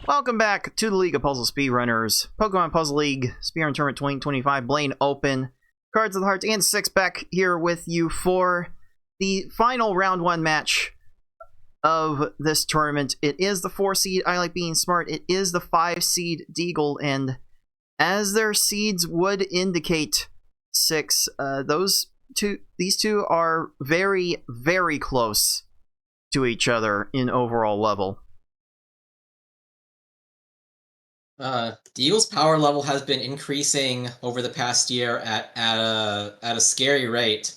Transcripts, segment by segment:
Welcome back to the League of Puzzle Speedrunners, Pokemon Puzzle League, Speedrun Tournament 2025, Blaine Open, Cards of the Heart, and Sixpack here with you for the final round 1 match of this tournament. It is the 4 seed ilikebeingsmart, it is the 5 seed Deagle, and as their seeds would indicate, 6, these two are very, very close to each other in overall level. Deagle's power level has been increasing over the past year at a scary rate.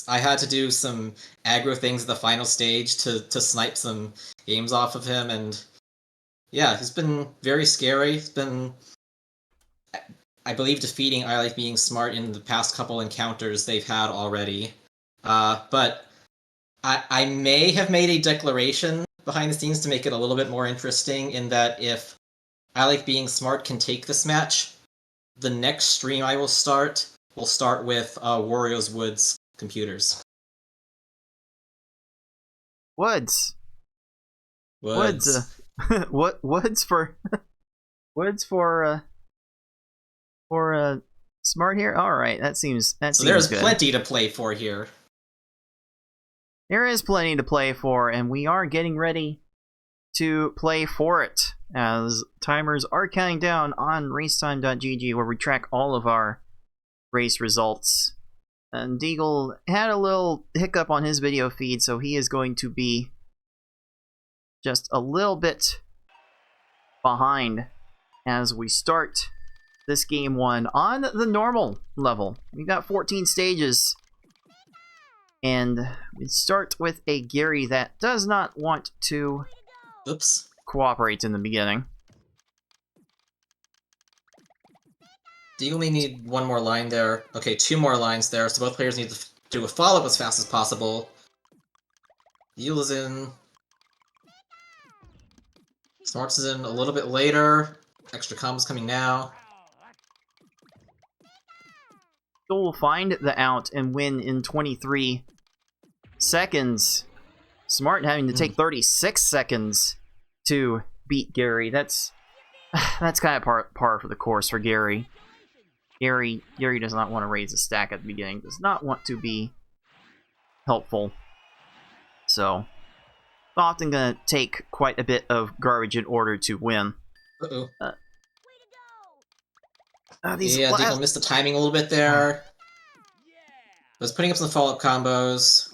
I had to do some aggro things at the final stage to snipe some games off of him, and yeah, he's been very scary. He's been, I believe, defeating ilikebeingsmart in the past couple encounters they've had already. But I may have made a declaration behind the scenes to make it a little bit more interesting, in that if ilikebeingsmart can take this match, the next stream I will start with Wario's Woods computers. Woods. Woods. Woods for smart here. All right, that seems So there's good. plenty to play for here. There is plenty to play for, and we are getting ready to play for it, as timers are counting down on racetime.gg, where we track all of our race results. And Deagle had a little hiccup on his video feed, so he is going to be just a little bit behind as we start this game 1 on the normal level. We've got 14 stages, and we start with a Gary that does not want to cooperate in the beginning. Deagle may need one more line there. Okay, 2 more lines there, so both players need to do a follow-up as fast as possible. Deagle is in. Smarts is in a little bit later. Extra combos coming now. Deagle will find the out and win in 23 seconds. Smart having to take 36 seconds to beat Gary. That's kind of par for the course for Gary. Gary does not want to raise a stack at the beginning. Does not want to be helpful. So, often going to take quite a bit of garbage in order to win. Uh-oh. Yeah, Deagle missed the timing a little bit there. Was putting up some follow-up combos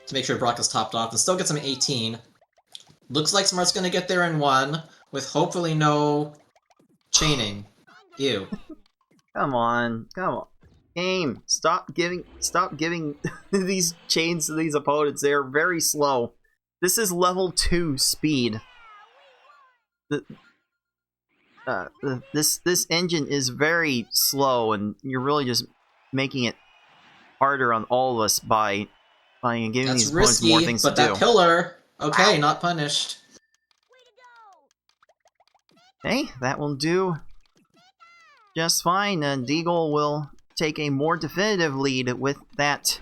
to make sure Brock is topped off, and still gets him 18. Looks like Smart's gonna get there in 1, with hopefully no chaining. Ew. Come on. Game, stop giving these chains to these opponents. They're very slow. This is level 2 speed. This engine is very slow, and you're really just making it harder on all of us by giving these opponents more things to do. But that pillar, okay, not punished. Hey, that will do just fine. Deagle will take a more definitive lead with that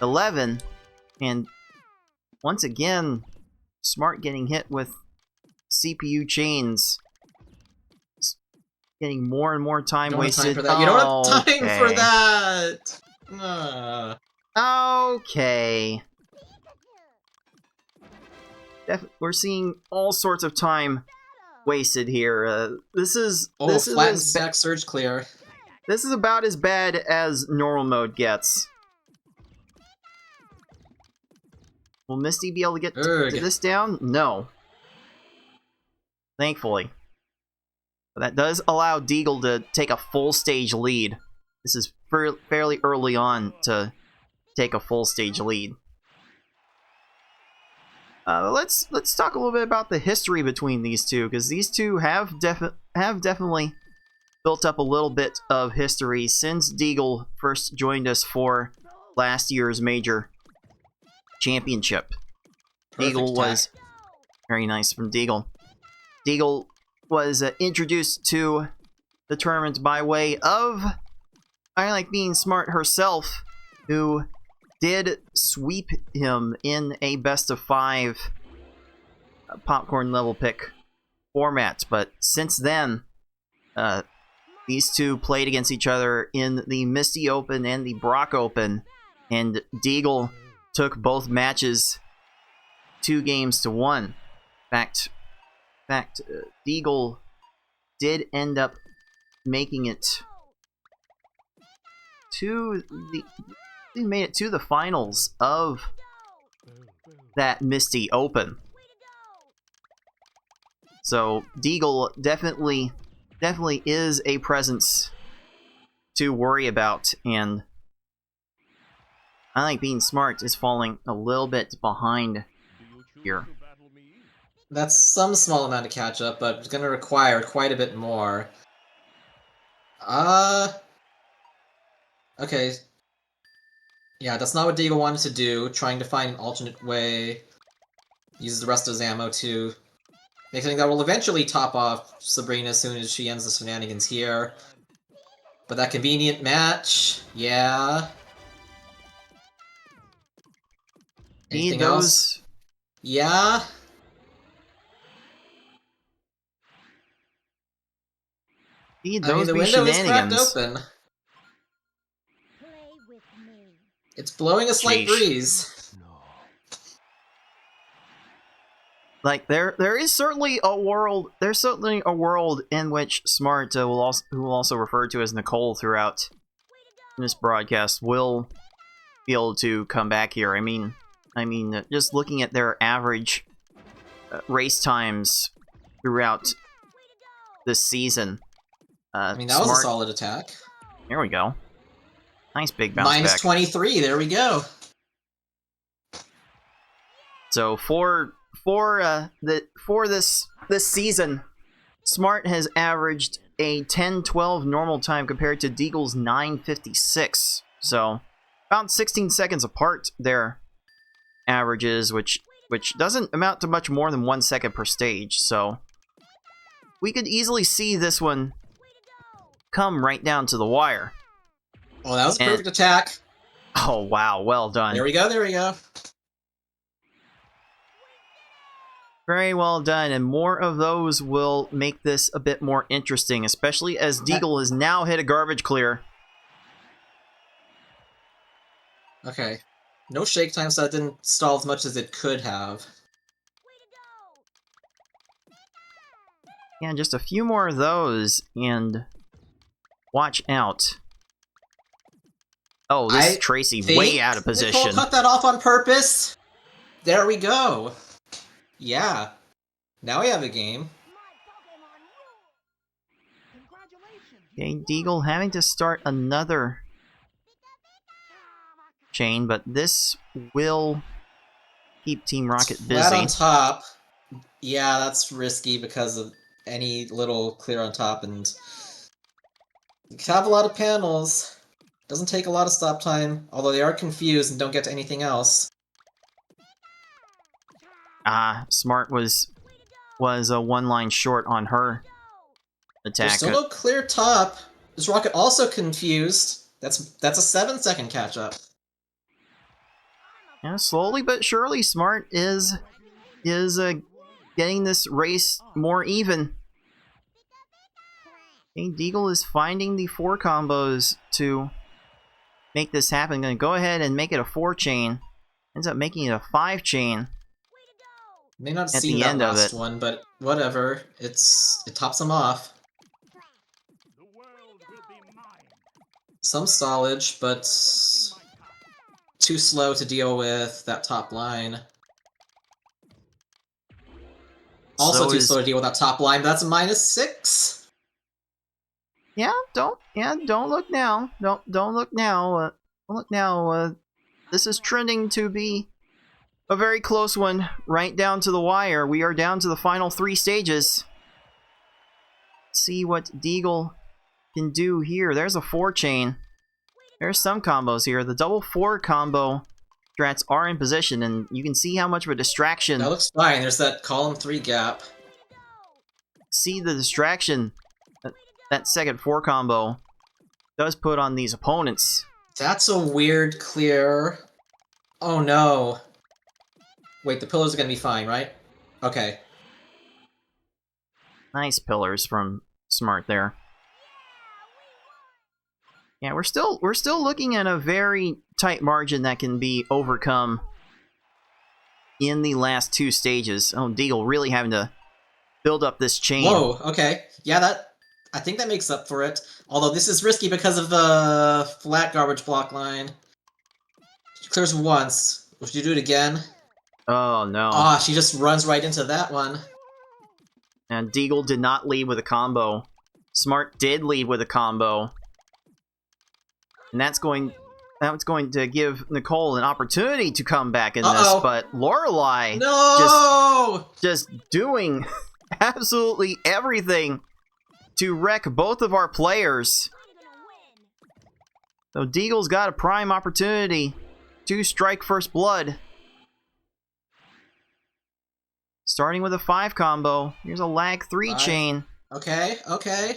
11, and once again, Smart getting hit with CPU chains. Getting more and more time wasted. You don't have time for that! Okay. We're seeing all sorts of time wasted here. This is flattened stack surge clear. This is about as bad as normal mode gets. Will Misty be able to get this down? No. Thankfully. But that does allow Deagle to take a full stage lead. This is fairly early on to take a full stage lead. Let's talk a little bit about the history between these two, because these two have definitely built up a little bit of history since Deagle first joined us for last year's major championship. Deagle was very nice from Deagle. Deagle was introduced to the tournament by way of ilikebeingsmart herself, who did sweep him in a best of 5 popcorn level pick format, but since then, these two played against each other in the Misty Open and the Brock Open, and Deagle took both matches 2-1. In fact, Deagle did end up making it to the. He made it to the finals of that Misty Open. So Deagle definitely is a presence to worry about, and ilikebeingsmart is falling a little bit behind here. That's some small amount of catch up, but it's going to require quite a bit more. Okay. Yeah, that's not what Deagle wanted to do. Trying to find an alternate way. Uses the rest of his ammo to make something that will eventually top off Sabrina as soon as she ends the shenanigans here. But that convenient match, yeah. Anything else? Yeah. Need I mean, those the be window is cracked shenanigans. open. It's blowing a slight breeze. Like there is certainly a world. There's certainly a world in which Smart who will also refer to as Nicole throughout this broadcast, will be able to come back here. I mean, just looking at their average race times throughout this season. I mean, that was a solid attack. Here we go. Nice big bounce back. Minus 23. There we go. So for this season, Smart has averaged a 10:12 normal time compared to Deagle's 9:56. So about 16 seconds apart their averages, which doesn't amount to much more than 1 second per stage. So we could easily see this one come right down to the wire. Oh, that was a perfect attack. Oh wow, well done. There we go, there we go. Very well done, and more of those will make this a bit more interesting, especially as Deagle has now hit a garbage clear. Okay. No shake time, so that didn't stall as much as it could have. Yeah, just a few more of those, and watch out. Oh, this is Tracy way out of position. Nicole cut that off on purpose. There we go. Yeah. Now we have a game. Okay, Deagle having to start another chain, but this will keep Team Rocket busy. Flat on top. Yeah, that's risky because of any little clear on top, and you have a lot of panels. Doesn't take a lot of stop time, although they are confused and don't get to anything else. Smart was a one line short on her attack. There's still no clear top. This Rocket also confused. That's a 7-second catch up. Yeah, slowly but surely, Smart is getting this race more even. Okay, Deagle is finding the 4 combos to make this happen. Gonna go ahead and make it a 4 chain. Ends up making it a 5 chain. May not see that last one, but whatever. It tops them off. Some stallage, but too slow to deal with that top line. Also too slow to deal with that top line, but that's a -6. Yeah, don't look now. Don't look now. Don't look now. This is trending to be a very close one, right down to the wire. We are down to the final 3 stages. Let's see what Deagle can do here. There's a 4 chain. There's some combos here. The double 4 combo strats are in position, and you can see how much of a distraction. That looks fine. There's that column 3 gap. See the distraction that second 4 combo does put on these opponents. That's a weird clear. Oh no. Wait, the pillars are gonna be fine, right? Okay. Nice pillars from Smart there. Yeah, we're still looking at a very tight margin that can be overcome in the last 2 stages. Oh, Deagle really having to build up this chain. Whoa, okay. Yeah, I think that makes up for it. Although this is risky because of the flat garbage block line. She clears once. Will she do it again? Oh, no. Ah, she just runs right into that one. And Deagle did not lead with a combo. Smart did lead with a combo. And that's going to give Nicole an opportunity to come back in this, but Lorelei just doing absolutely everything to wreck both of our players. So Deagle's got a prime opportunity to strike first blood. Starting with a 5 combo. Here's a lag 3 chain. Okay, okay.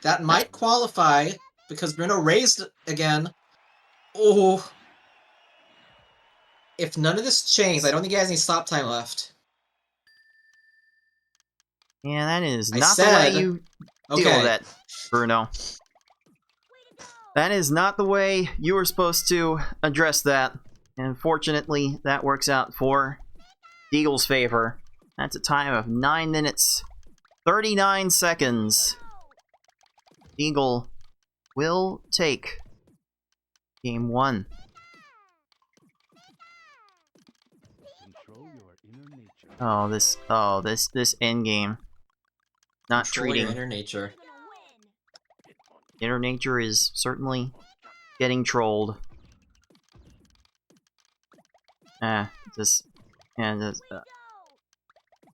That might qualify because Bruno raised again. Oh. If none of this chains, I don't think he has any stop time left. Yeah, that is not the way you deal with that, Bruno. That is not the way you were supposed to address that. And unfortunately, that works out for Deagle's favor. That's a time of 9 minutes, 39 seconds. Deagle will take game 1. Oh, this end game. Not treating. Your inner nature. Inner nature is certainly getting trolled.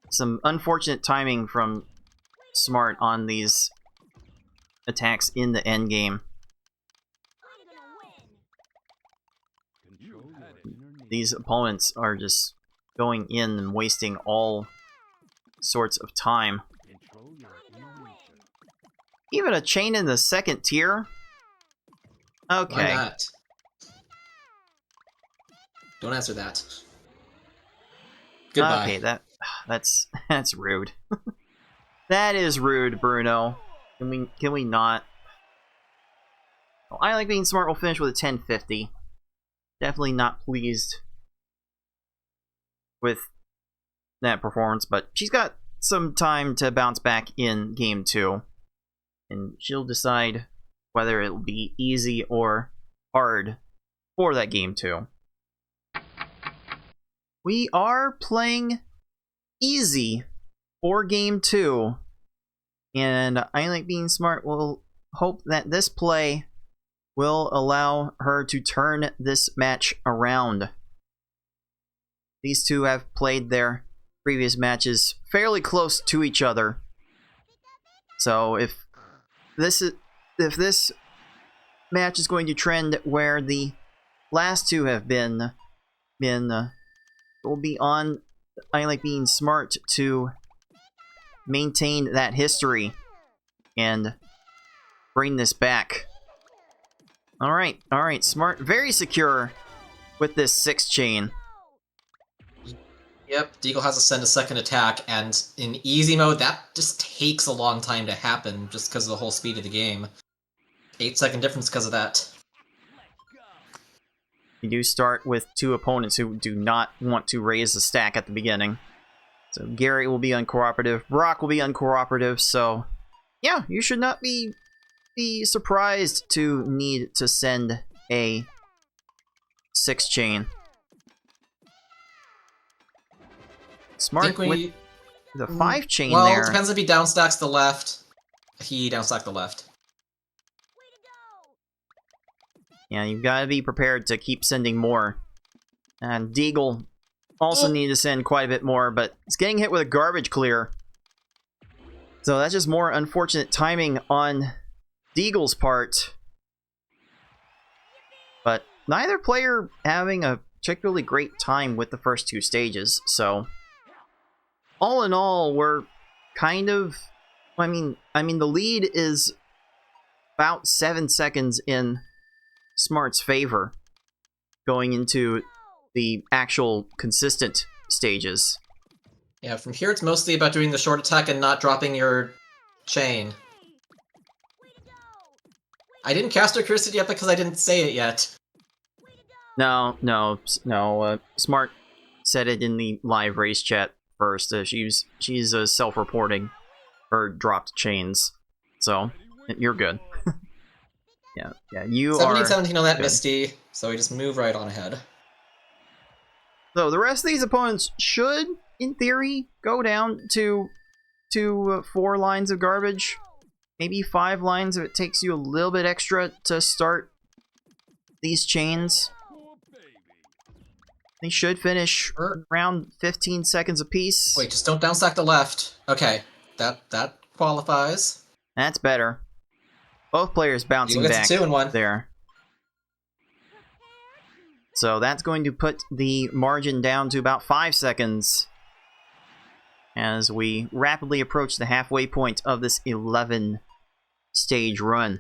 Some unfortunate timing from Smart on these attacks in the end game. These opponents are just going in and wasting all sorts of time. Even a chain in the second tier? Okay. Why not? Don't answer that. Goodbye. Okay, that's rude. That is rude, Bruno. Can we not? Well, I Like Being Smart will finish with a 1050. Definitely not pleased with that performance, but she's got some time to bounce back in game 2. And she'll decide whether it'll be easy or hard for that game 2. We are playing easy for game 2. And I Like Being Smart will hope that this play will allow her to turn this match around. These two have played their previous matches fairly close to each other. So if this match is going to trend where the last two have been, it will be on I Like Being Smart to maintain that history and bring this back. Alright, Smart, very secure with this 6 chain. Yep, Deagle has to send a second attack, and in easy mode, that just takes a long time to happen, just because of the whole speed of the game. 8-second difference because of that. You do start with 2 opponents who do not want to raise the stack at the beginning. So Gary will be uncooperative, Brock will be uncooperative, so yeah, you should not be surprised to need to send a 6 chain. Smart with the 5 chain there. Well, it depends if he downstacks the left. He downstacked the left. Yeah, you've got to be prepared to keep sending more. And Deagle also need to send quite a bit more, but it's getting hit with a garbage clear. So that's just more unfortunate timing on Deagle's part. But neither player having a particularly great time with the first 2 stages, so all in all, we're kind of, I mean, the lead is about 7 seconds in Smart's favor going into the actual consistent stages. Yeah, from here it's mostly about doing the short attack and not dropping your chain. I didn't cast her curse yet because I didn't say it yet. No. Smart said it in the live race chat first. She's self-reporting her dropped chains, so you're good. yeah, you 17-17 on that good. Misty, so we just move right on ahead. So the rest of these opponents should, in theory, go down to 4 lines of garbage. Maybe 5 lines if it takes you a little bit extra to start these chains. They should finish around 15 seconds apiece. Wait, just don't downstack the left. Okay, that qualifies. That's better. Both players bouncing back 2-1 there. So that's going to put the margin down to about 5 seconds as we rapidly approach the halfway point of this 11-stage run.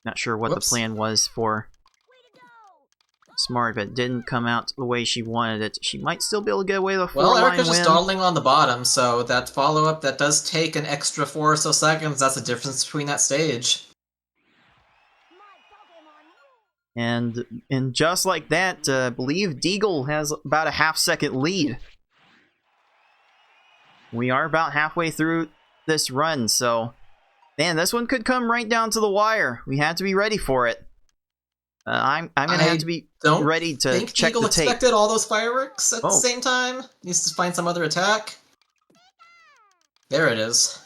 Not sure what the plan was for Smart, but it didn't come out the way she wanted it. She might still be able to get away with a 4-line win. Well, Erica's just dawdling on the bottom, so that follow-up that does take an extra 4 or so seconds. That's the difference between that stage. And just like that, I believe Deagle has about a half-second lead. We are about halfway through this run, so man, this one could come right down to the wire. We have to be ready for it. I'm gonna have to be ready to check Deagle the tape. expected all those fireworks at the same time. Needs to find some other attack. There it is.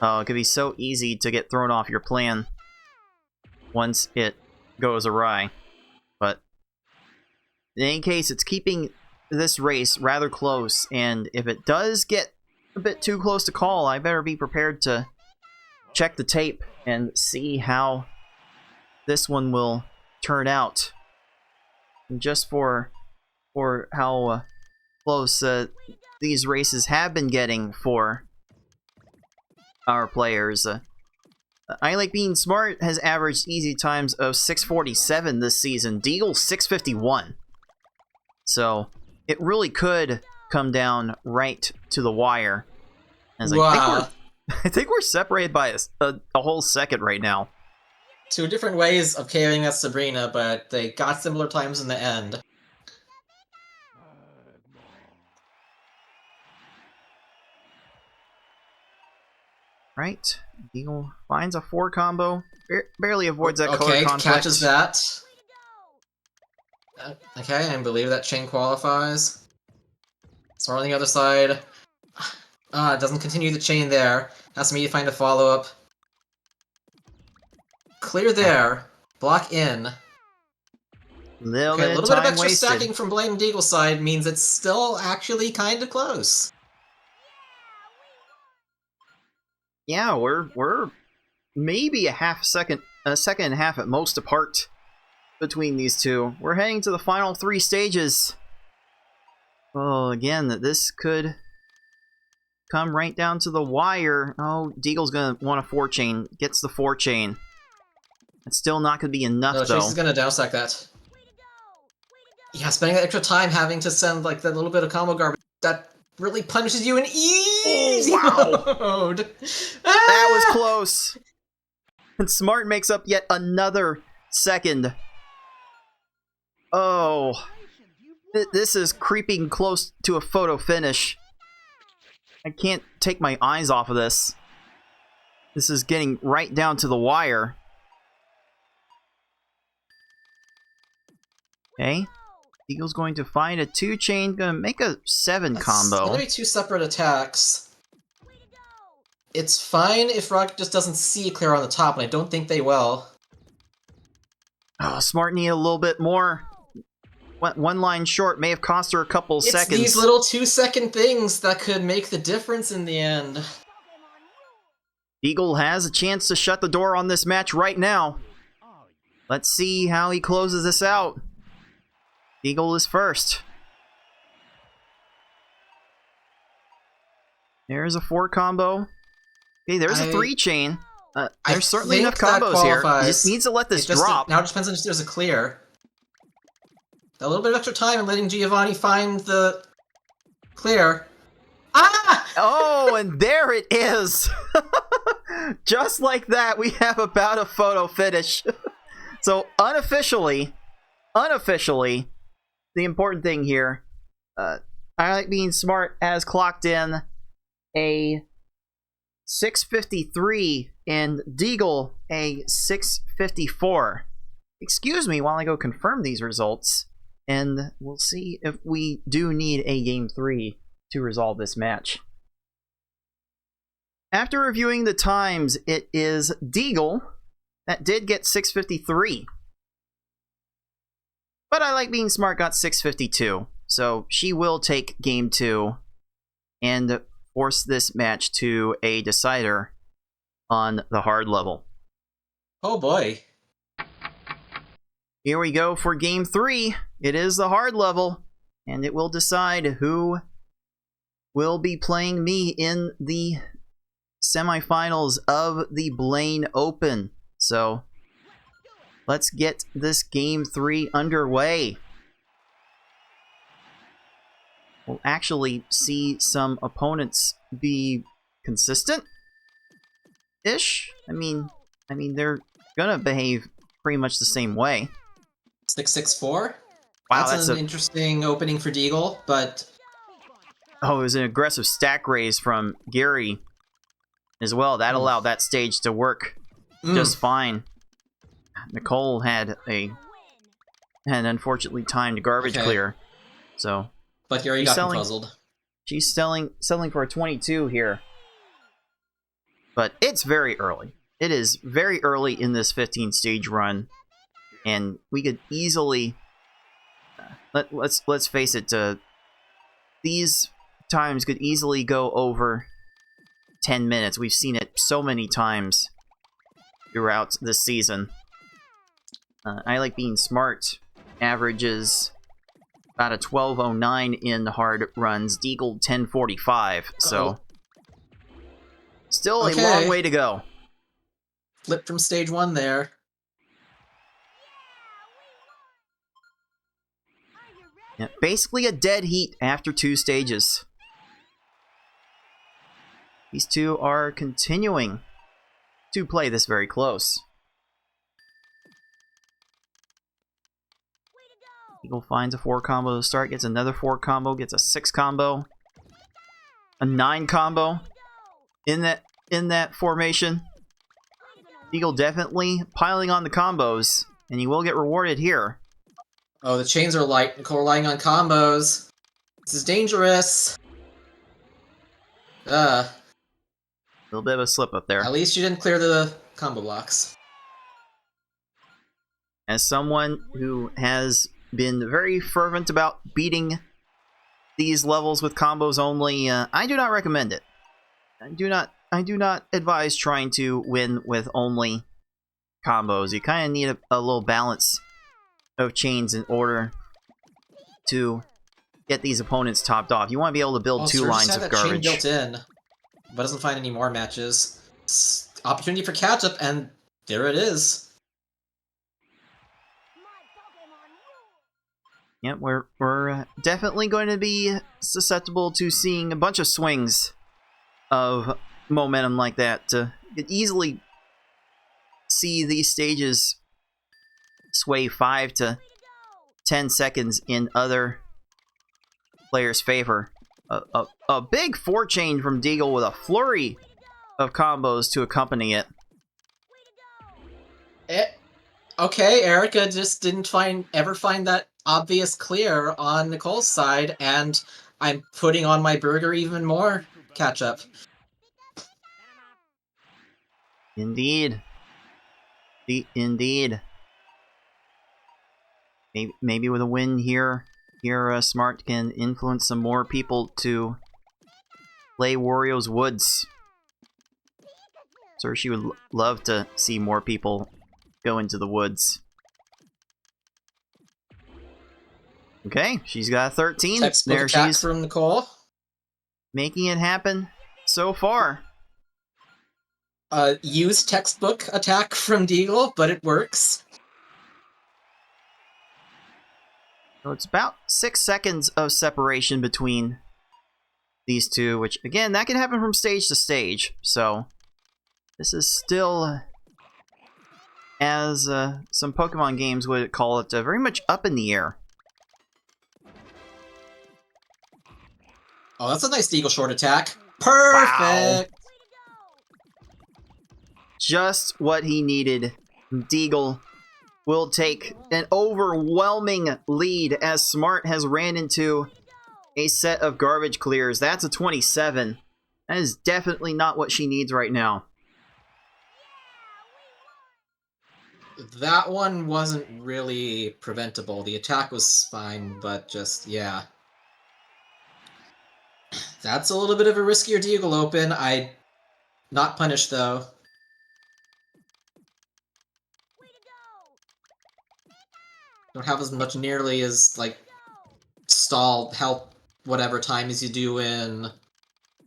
Oh, it could be so easy to get thrown off your plan once it goes awry. But in any case, it's keeping this race rather close, and if it does get a bit too close to call, I better be prepared to check the tape and see how this one will turn out. And just for how close these races have been getting for our players. ilikebeingsmart has averaged easy times of 6:47 this season. Deagle 6:51. So it really could come down right to the wire. As Wow. I think we're separated by a whole second right now. 2 different ways of carrying that Sabrina, but they got similar times in the end. Right, Deagle finds a 4 combo, barely avoids that color conflict. Catches that. Okay, I believe that chain qualifies. Smart on the other side. It doesn't continue the chain there. Has me to find a follow-up. Clear there. Block in. Little bit of extra wasted. stacking from Blaine and Deagle's side means it's still actually kind of close. Yeah, we're maybe a second and a half at most apart between these two. We're heading to the final 3 stages. Oh, again, this could come right down to the wire. Oh, Deagle's gonna want a 4 chain. Gets the 4 chain. It's still not gonna be enough, though. Chase is gonna downstack that. Yeah, spending that extra time having to send like that little bit of combo garbage that really punishes you in easy mode. That was close. And Smart makes up yet another second. Oh, this is creeping close to a photo finish. I can't take my eyes off of this. This is getting right down to the wire. Okay. Deagle's going to find a 2 chain, gonna make a 7 combo. It's gonna be 2 separate attacks. It's fine if Rock just doesn't see clear on the top, and I don't think they will. Oh, Smart need a little bit more. 1 line short may have cost her a couple seconds. It's these little 2-second things that could make the difference in the end. Deagle has a chance to shut the door on this match right now. Let's see how he closes this out. Deagle is first. There's a 4 combo. Okay, there's a 3 chain. There's certainly enough combos here. He just needs to let this drop. Now it just depends on if there's a clear. A little bit of extra time and letting Giovanni find the clear. Ah! Oh, and there it is. Just like that, we have about a photo finish. So unofficially, the important thing here, I Like Being Smart has clocked in a 653 and Deagle a 654. Excuse me while I go confirm these results, and we'll see if we do need a game 3 to resolve this match. After reviewing the times, it is Deagle that did get 653. But I Like Being Smart got 652, so she will take game 2 and force this match to a decider on the hard level. Oh boy. Here we go for game 3. It is the hard level, and it will decide who will be playing me in the semifinals of the Blaine Open. So let's get this game 3 underway. We'll actually see some opponents be consistent-ish. I mean, they're gonna behave pretty much the same way. 664? Wow, that's an interesting opening for Deagle, but... Oh, it was an aggressive stack raise from Gary as well. That allowed that stage to work just fine. Nicole had an unfortunately timed garbage clear, so... But Gary got puzzled. She's selling for a 22 here. But it's very early. It is very early in this 15-stage run. And we could easily... let's face it, these times could easily go over 10 minutes. We've seen it so many times throughout this season. I Like Being Smart averages about a 12:09 in hard runs. Deagle 10:45. So still a long way to go. Flip from stage 1 there. Yeah, basically a dead heat after 2 stages. These two are continuing to play this very close. Deagle finds a 4 combo to start, gets another 4 combo, gets a 6 combo, a 9 combo in that formation. Deagle definitely piling on the combos, and he will get rewarded here. Oh, the chains are light. Nicole relying on combos. This is dangerous. A little bit of a slip up there. At least you didn't clear the combo blocks. As someone who has been very fervent about beating these levels with combos only, I do not recommend it. I do not advise trying to win with only combos. You kind of need a little balance of chains in order to get these opponents topped off. You want to be able to build 2 lines of garbage. Chain built in, but doesn't find any more matches. Opportunity for catch-up, and there it is. Yeah, we're definitely going to be susceptible to seeing a bunch of swings of momentum like that. You could easily see these stages sway 5 to 10 seconds in other players' favor. A big 4-chain from Deagle with a flurry of combos to accompany it. Okay, Erica just didn't ever find that obvious clear on Nicole's side, and I'm putting on my burger even more catch-up. Indeed. Indeed. Maybe with a win here, Smart can influence some more people to play Wario's Woods. So she would love to see more people go into the woods. Okay, she's got a 13. Textbook there attack she's from Nicole. making it happen so far. Used textbook attack from Deagle, but it works. So it's about 6 seconds of separation between these two, which, again, that can happen from stage to stage. So this is still, as some Pokemon games would call it, very much up in the air. Oh, that's a nice Deagle short attack. Perfect! Wow. Just what he needed. Deagle will take an overwhelming lead as Smart has ran into a set of garbage clears. That's a 27. That is definitely not what she needs right now. That one wasn't really preventable. The attack was fine, but just, yeah. That's a little bit of a riskier Deagle open. Not punished, though. Don't have as much nearly as, like, stall, help, whatever time as you do in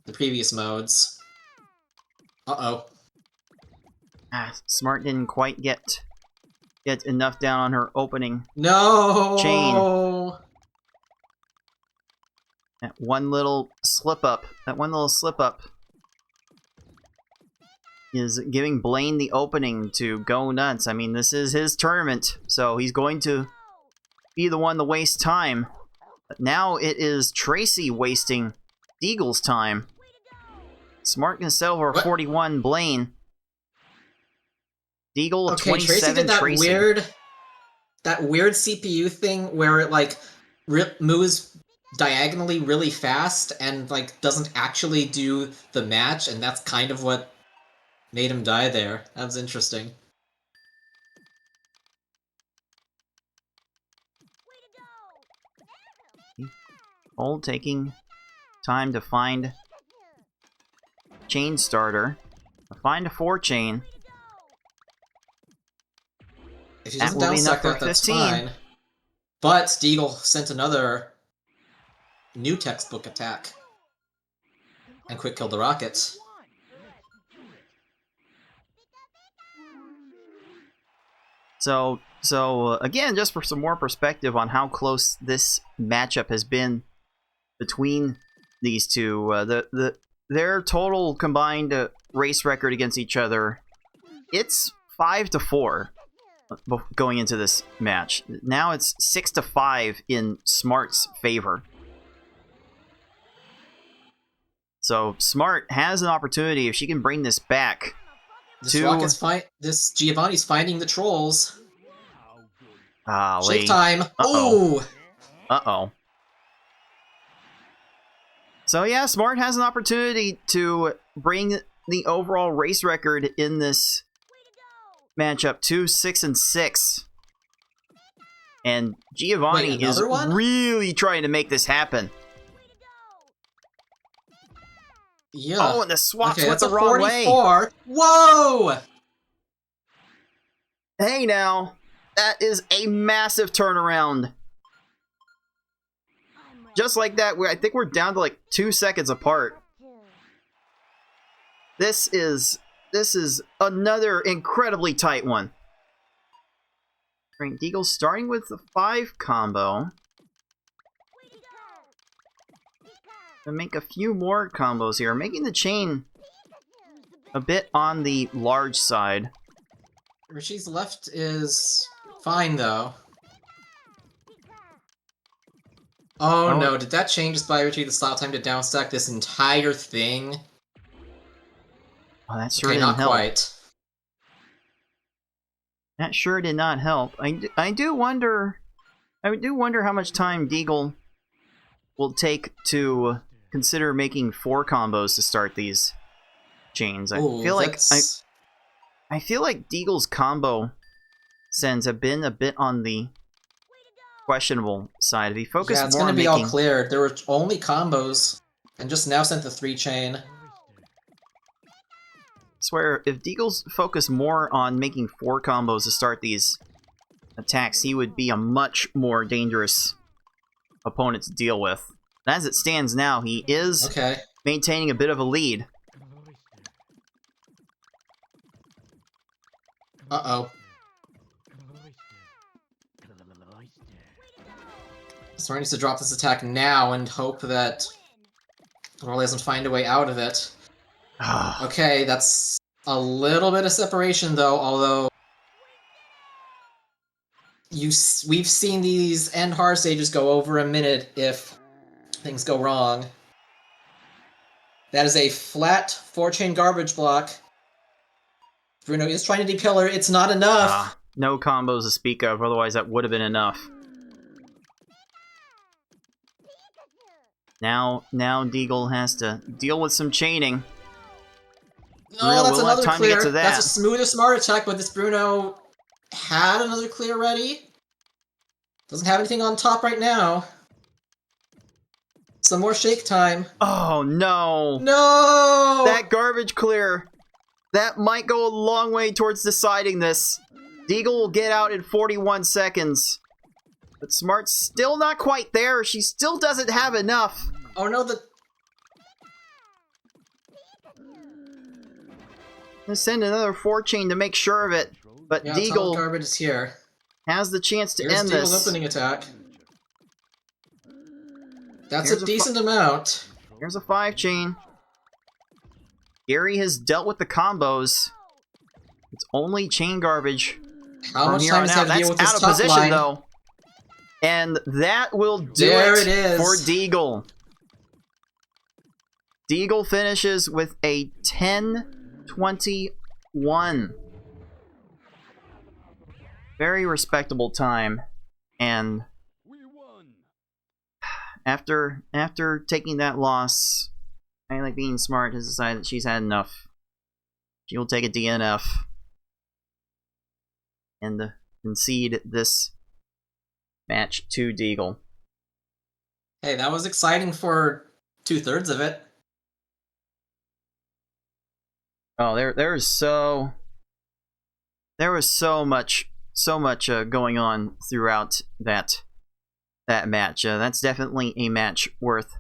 the previous modes. Uh-oh. Smart didn't quite get enough down on her opening No! chain. That one little slip up is giving Blaine the opening to go nuts. I mean, this is his tournament, so he's going to be the one to waste time. But now it is Tracy wasting Deagle's time. Smart gonna settle for 41, Blaine. Deagle, okay, 27, Tracy did Tracy. that weird CPU thing where it, like, moves diagonally really fast and, like, doesn't actually do the match, and that's kind of what made him die there. That was interesting. Old taking time to find chain starter. Find a 4-chain. If he That doesn't will be enough downstack for that, that's 15. fine. But Deagle sent another new textbook attack. And quick killed the rockets. So again, just for some more perspective on how close this matchup has been between these two, their total combined race record against each other, it's 5-4 going into this match. Now it's 6-5 in Smart's favor. So Smart has an opportunity if she can bring this back. This Giovanni's finding the trolls. Shake time. Uh-oh. Ooh. Uh-oh. So yeah, Smart has an opportunity to bring the overall race record in this matchup to 6-6. And Giovanni is really trying to make this happen. Yeah. Oh, and the swaps went the wrong 44. way. Whoa! Hey now, that is a massive turnaround. Just like that, I think we're down to like 2 seconds apart. This is another incredibly tight one. Right, Deagle starting with the 5 combo. And make a few more combos here, making the chain a bit on the large side. Richie's left is fine, though. Oh no, did that chain just buy Richie the slot time to downstack this entire thing? Oh, that sure didn't help. Not quite. That sure did not help. I do wonder how much time Deagle will take to consider making 4 combos to start these chains. I feel like Deagle's combo sends have been a bit on the questionable side. If he focused it's more gonna on be all cleared. There were only combos, and just now sent the 3-chain. I swear, if Deagle's focused more on making 4 combos to start these attacks, he would be a much more dangerous opponent to deal with. As it stands now, he is maintaining a bit of a lead. Uh-oh. Smart needs to drop this attack now and hope that Rolly doesn't find a way out of it. Okay, that's a little bit of separation, though, although we've seen these end hard stages go over a minute if things go wrong. That is a flat 4-chain garbage block. Bruno is trying to depillar. It's not enough. No combos to speak of, otherwise that would have been enough. Now Deagle has to deal with some chaining. No, that's another clear. That. That's a smoother smart attack, but this Bruno had another clear ready. Doesn't have anything on top right now. Some more shake time. Oh no! No! That garbage clear! That might go a long way towards deciding this. Deagle will get out in 41 seconds. But Smart's still not quite there. She still doesn't have enough. Oh no, the... Let's send another 4-chain to make sure of it. But yeah, Deagle garbage is here. has the chance to Here's end Deagle's this. opening attack. That's a decent amount. Here's a 5-chain. Gary has dealt with the combos. It's only chain garbage. How much time does he have to deal with this top position, line? though. And that will do it is. For Deagle. Deagle finishes with a 10-21. Very respectable time. And after taking that loss, ilikebeingsmart has decided that she's had enough. She will take a DNF and concede this match to Deagle. Hey, that was exciting for 2/3 of it. Oh, there was so much going on throughout that match. That's definitely a match worth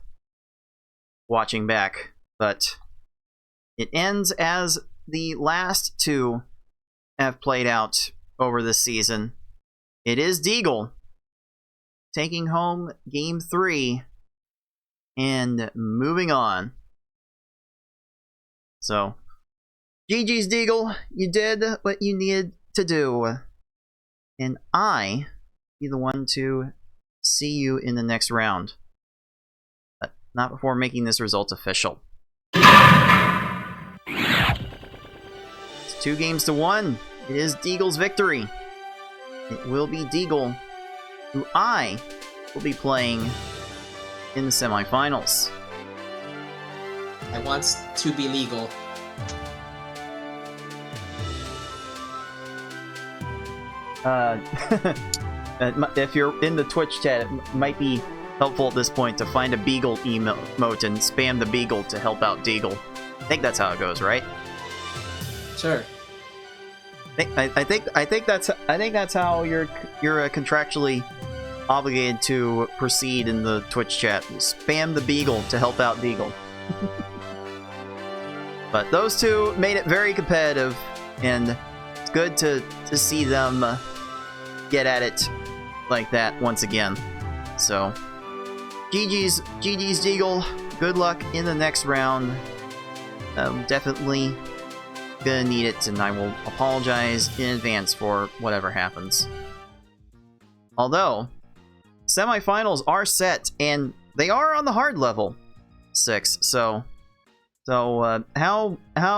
watching back. But it ends as the last two have played out over this season. It is Deagle taking home Game 3 and moving on. So, GG's Deagle, you did what you needed to do. And I be the one to see you in the next round. But not before making this result official. It's 2-1. It is Deagle's victory. It will be Deagle, who I will be playing in the semifinals. I want to be legal. If you're in the Twitch chat, it might be helpful at this point to find a Beagle emote and spam the Beagle to help out Deagle. I think that's how it goes, right? Sure. I think that's how you're contractually obligated to proceed in the Twitch chat. Spam the Beagle to help out Deagle. But those two made it very competitive, and it's good to see them get at it like that once again. So, GG's Deagle. Good luck in the next round. Definitely gonna need it, and I will apologize in advance for whatever happens. Although, semifinals are set, and they are on the hard level 6. So how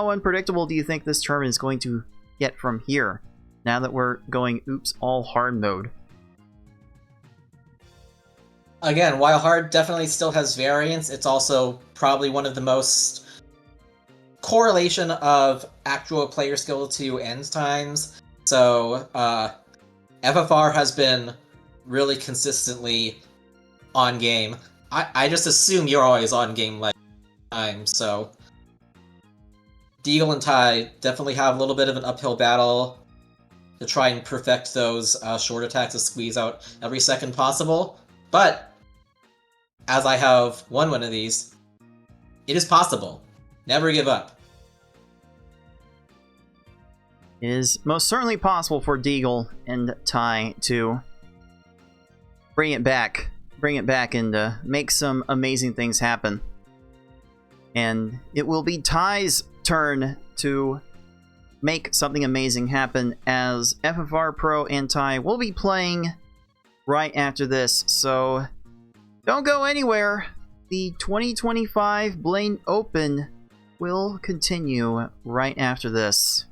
unpredictable do you think this tournament is going to get from here? Now that we're going oops all hard mode. Again, while hard definitely still has variance, it's also probably one of the most correlation of actual player skill to end times. So FFR has been really consistently on game. I just assume you're always on game like time, so Deagle and Ty definitely have a little bit of an uphill battle to try and perfect those short attacks to squeeze out every second possible. But as I have won one of these, it is possible. Never give up. It is most certainly possible for Deagle and Ty to bring it back and make some amazing things happen. And it will be Ty's turn to make something amazing happen, as FFR Pro and Ty will be playing right after this. So don't go anywhere. The 2025 Blaine Open will continue right after this.